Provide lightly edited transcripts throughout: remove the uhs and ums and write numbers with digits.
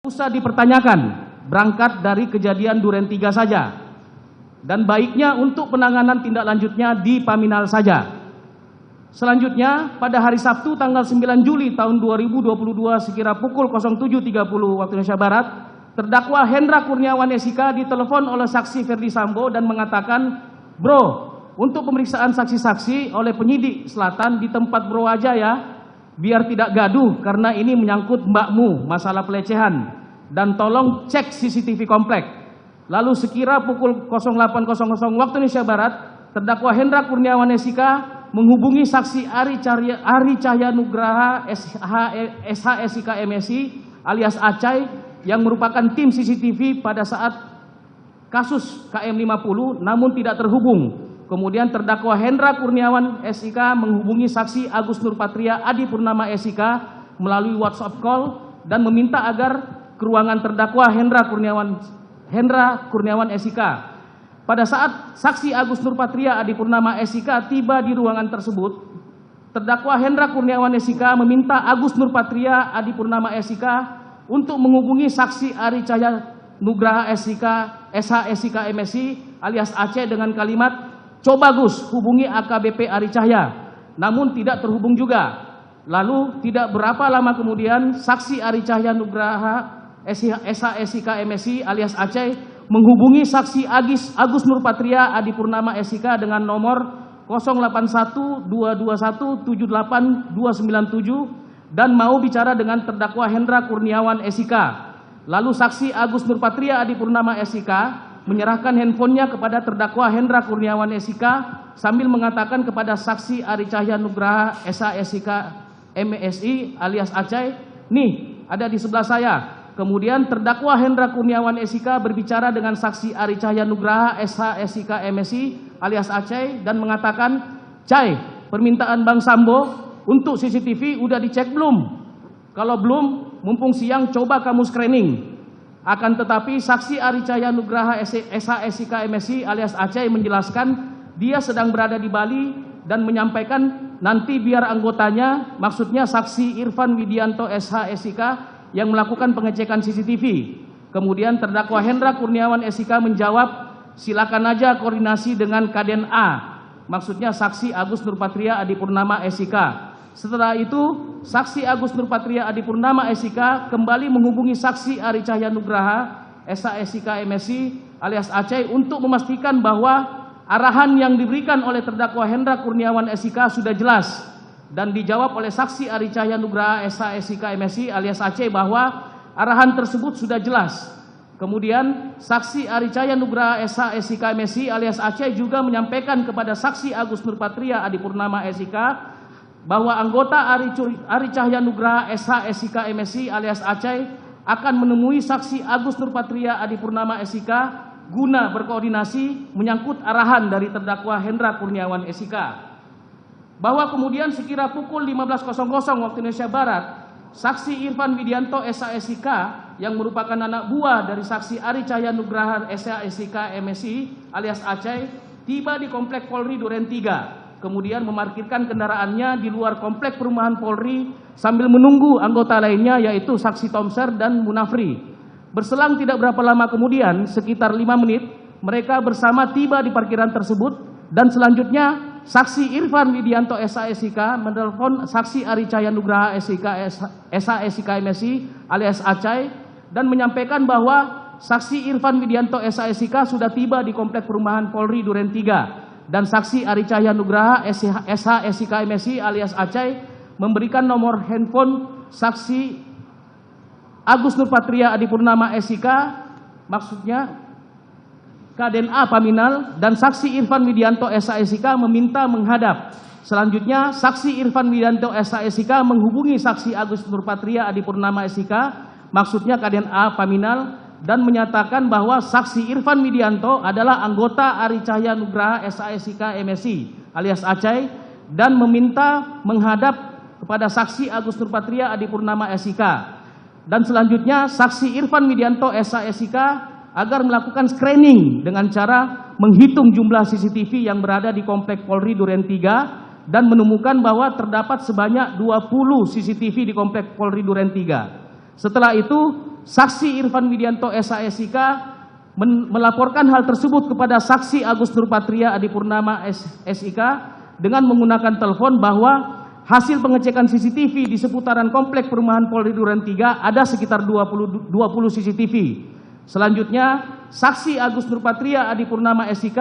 usah dipertanyakan, berangkat dari kejadian Duren 3 saja. Dan baiknya untuk penanganan tindak lanjutnya di Paminal saja. Selanjutnya, pada hari Sabtu tanggal 9 Juli tahun 2022 sekira pukul 07.30 waktu Indonesia Barat, terdakwa Hendra Kurniawan SIK ditelepon oleh saksi Ferdi Sambo dan mengatakan, "Bro, untuk pemeriksaan saksi-saksi oleh penyidik Selatan di tempat bro aja ya, biar tidak gaduh karena ini menyangkut mbakmu masalah pelecehan, dan tolong cek CCTV komplek." Lalu sekira pukul 08.00 waktu Indonesia Barat, terdakwa Hendra Kurniawan SIK menghubungi saksi Ari Cahya Nugraha SH SIK MSI alias Acai yang merupakan tim CCTV pada saat kasus KM50 namun tidak terhubung. Kemudian terdakwa Hendra Kurniawan SIK menghubungi saksi Agus Nurpatria Adi Purnama SIK melalui WhatsApp call dan meminta agar ke ruangan terdakwa Hendra Kurniawan SIK. Pada saat saksi Agus Nurpatria Adi Purnama SIK tiba di ruangan tersebut, terdakwa Hendra Kurniawan SIK meminta Agus Nurpatria Adi Purnama SIK untuk menghubungi saksi Ari Cahya Nugraha SIK SH SIK MSI alias Aceh dengan kalimat, "Coba Gus, hubungi AKBP Ari Cahya." Namun tidak terhubung juga. Lalu tidak berapa lama kemudian saksi Ari Cahya Nugraha SH SIK MSI alias Aceh menghubungi saksi Agus Nurpatria Adi Purnama SIK dengan nomor 081221782997 dan mau bicara dengan terdakwa Hendra Kurniawan SIK. Lalu saksi Agus Nurpatria Adi Purnama SIK menyerahkan handphonenya kepada terdakwa Hendra Kurniawan SIK sambil mengatakan kepada saksi Ari Cahya Nugraha SH SIK MSI alias Aceh, "Nih, ada di sebelah saya." Kemudian terdakwa Hendra Kurniawan SIK berbicara dengan saksi Ari Cahya Nugraha SH SIK MSI alias Aceh dan mengatakan, "Cai, permintaan Bang Sambo untuk CCTV udah dicek belum? Kalau belum, mumpung siang coba kamu screening." Akan tetapi saksi Ari Cahya Nugraha SH SIK MSI alias Aceh menjelaskan dia sedang berada di Bali dan menyampaikan nanti biar anggotanya, maksudnya saksi Irfan Widianto SH SIK yang melakukan pengecekan CCTV. Kemudian terdakwa Hendra Kurniawan SIK menjawab, "Silakan aja koordinasi dengan Kaden A," maksudnya saksi Agus Nurpatria Adi Purnama SIK. Setelah itu, saksi Agus Nurpatria Adi Purnama SIK kembali menghubungi saksi Ari Cahya Nugraha SH SIK MSI alias Aceh untuk memastikan bahwa arahan yang diberikan oleh terdakwa Hendra Kurniawan SIK sudah jelas. Dan dijawab oleh saksi Ari Cahya Nugraha SH SIK MSI alias Aceh bahwa arahan tersebut sudah jelas. Kemudian saksi Ari Cahya Nugraha SH SIK MSI alias Aceh juga menyampaikan kepada saksi Agus Nurpatria Adi Purnama SIK bahwa anggota Ari Cahya Nugraha SH SIK MSI alias Aceh akan menemui saksi Agus Nurpatria Adi Purnama SIK guna berkoordinasi menyangkut arahan dari terdakwa Hendra Kurniawan SIK. Bahwa kemudian sekira pukul 15.00 waktu Indonesia Barat, saksi Irfan Widianto SH SIK yang merupakan anak buah dari saksi Ari Cahya Nugraha SH SIK MSI alias Aceh tiba di komplek Polri Duren 3. Kemudian memarkirkan kendaraannya di luar komplek perumahan Polri sambil menunggu anggota lainnya yaitu saksi Tomser dan Munafri. Berselang tidak berapa lama kemudian, sekitar 5 menit, mereka bersama tiba di parkiran tersebut dan selanjutnya saksi Irfan Widianto SH SIK menelpon saksi Ari Cahya Nugraha SH SIK MSI alias Aceh dan menyampaikan bahwa saksi Irfan Widianto SH SIK sudah tiba di komplek perumahan Polri Duren 3 dan saksi Ari Cahya Nugraha SH SIK MSI alias Aceh memberikan nomor handphone saksi Agus Nurpatria Adi Purnama SIK, maksudnya Kaden A Paminal, dan saksi Irfan Widianto SH SIK meminta menghadap. Selanjutnya saksi Irfan Widianto SH SIK menghubungi saksi Agus Nurpatria Adi Purnama SIK, maksudnya Kaden A Paminal, dan menyatakan bahwa saksi Irfan Widianto adalah anggota Ari Cahya Nugraha SH SIK MSI alias Aceh dan meminta menghadap kepada saksi Agus Nurpatria Adi Purnama SIK. Dan selanjutnya saksi Irfan Widianto SH SIK agar melakukan screening dengan cara menghitung jumlah CCTV yang berada di komplek Polri Duren 3 dan menemukan bahwa terdapat sebanyak 20 CCTV di komplek Polri Duren 3. Setelah itu saksi Irfan Widianto SH-SIK melaporkan hal tersebut kepada saksi Agus Nurpatria Adipurnama SIK dengan menggunakan telepon bahwa hasil pengecekan CCTV di seputaran komplek perumahan Polri Duren 3 ada sekitar 20 CCTV. Selanjutnya, saksi Agus Nurpatria Adipurnama SIK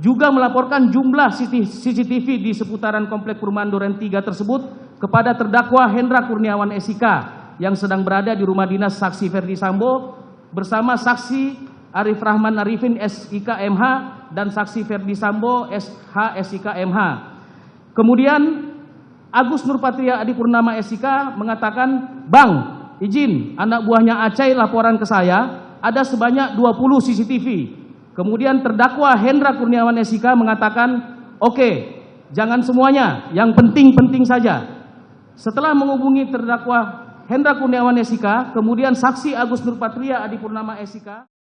juga melaporkan jumlah CCTV di seputaran komplek perumahan Duren 3 tersebut kepada terdakwa Hendra Kurniawan SIK yang sedang berada di rumah dinas saksi Ferdi Sambo bersama saksi Arif Rahman Arifin SIK MH dan saksi Ferdi Sambo SH SIK MH. Kemudian Agus Nurpatria Adipurnama SIK mengatakan, "Bang, izin anak buahnya Acai laporan ke saya ada sebanyak 20 CCTV." Kemudian terdakwa Hendra Kurniawan SIK mengatakan, "Oke, jangan semuanya, yang penting-penting saja." Setelah menghubungi terdakwa Hendra Kurniawan SIK, kemudian saksi Agus Nurpatria Adipurnama SIK